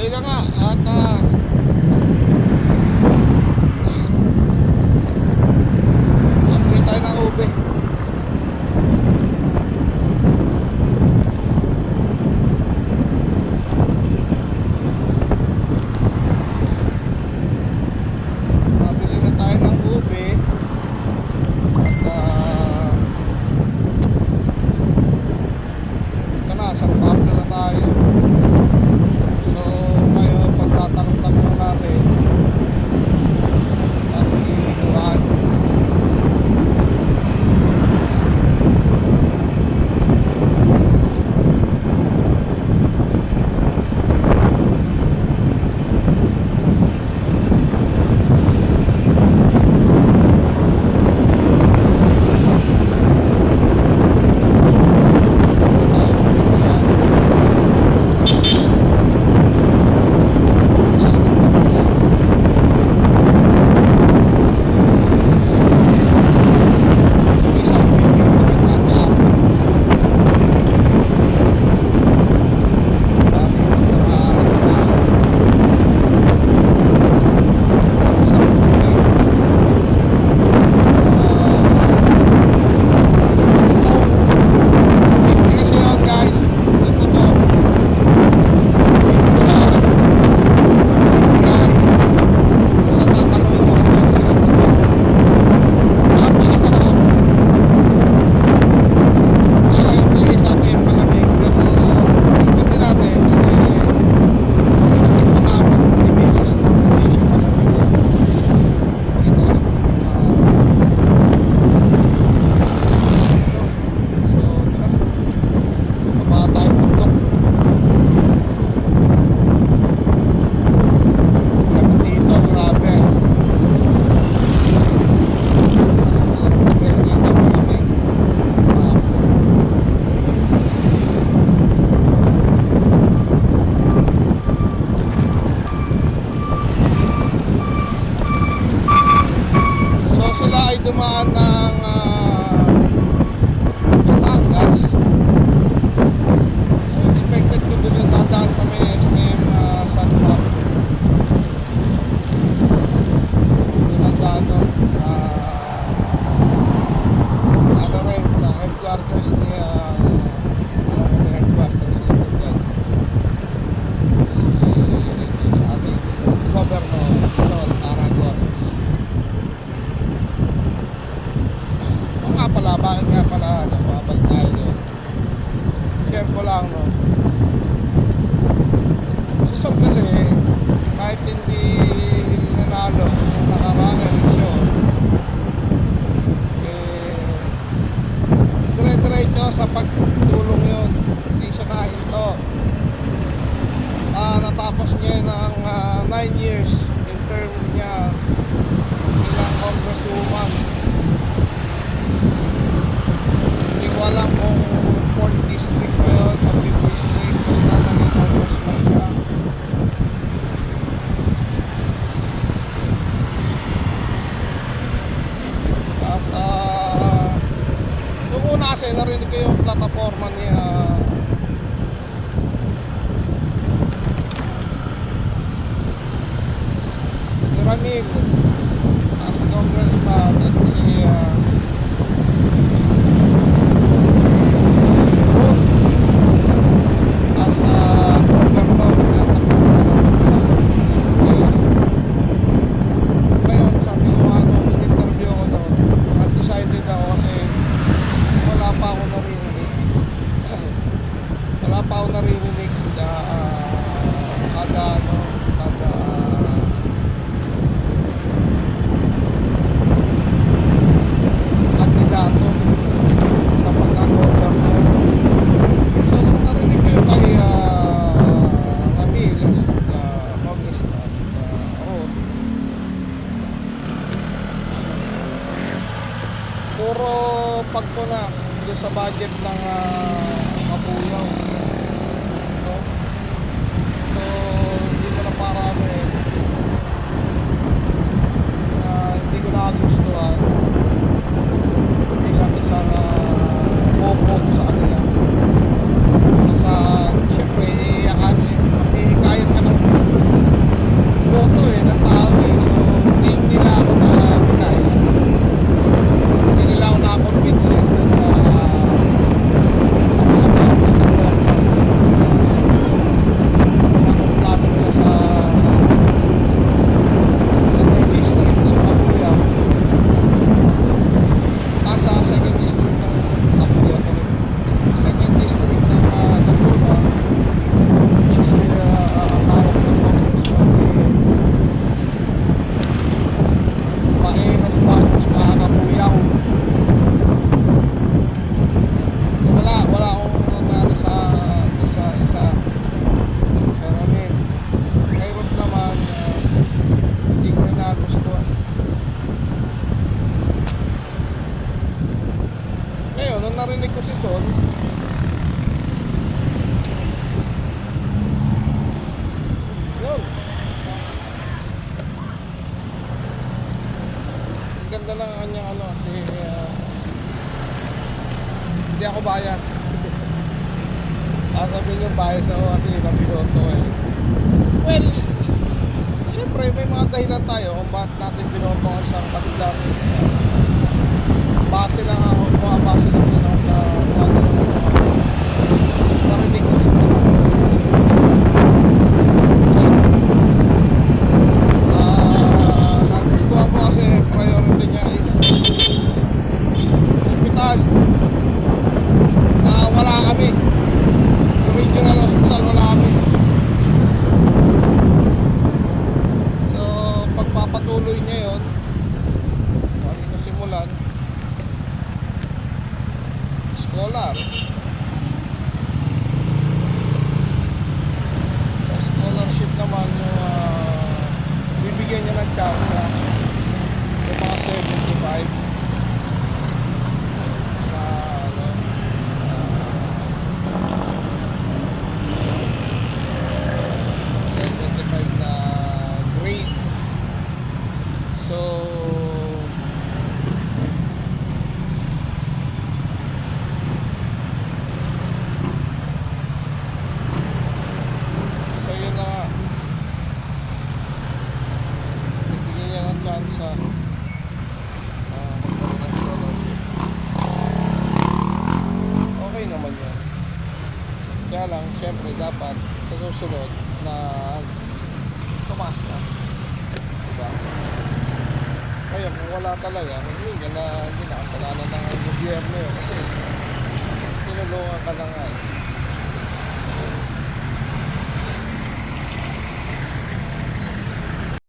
na nga at tayo ng ube. Nabili na tayo ng ube at ito na, sarap na tayo. So ngayon pagtatanong-tanong natin at inulaan. Dumaan ng Batangas. So expected ko din yung dadaan sa may SM San Juan. Dinadaan doon ano rin sa headquarters ni headquarters ni President si ating Governor Sol Aragones. Bakit nga pala mabalik tayo doon? Share ko lang, no? Luzon kasi kahit hindi nanalo yung nakaraang eleksyon, dire-diretso sa pagtulong yun, hindi siya nahinto. Natapos niya ng 9 years in term niya bilang congresswoman. Walang kung 4th district pa yun, 5th district, basta naging congressman siya. At nung una kasi narinig ko yung plataforma niya ni Ramil as congressman at si puro pagtuna doon sa budget ng Mabuyaw. So, hindi ko na para hindi ko na gustuhan. Hindi lang isang bobo sa kanila. Sa, siyempre, ihikayat ka ng Hindi ako bias. Sabihin yung bias ako kasi napinoto ko eh. Well, syempre may mga dahilan tayo kung bakit natin binoto ang isang kandidato. Base lang ako, base lang din ako sa narinig ko sa mga nagustuhan ko kasi priority niya is hospital. Wala kami. Yung regional hospital, wala kami. So, pagpapatuloy niya yun, kung ano simulan, scholar. Sa scholarship naman, yung bibigyan niya ng chance yung mga 75 na ano, 75 na grade. So yun na nga, bibigyan niya ng chance magkaroon ng scholarship. Okay naman yun. Kaya lang, syempre dapat sa susunod na tumaas na, diba? Kaya kung wala talaga, hindi na kasalanan ng gobyerno yun kasi tinulungan ka na nga eh.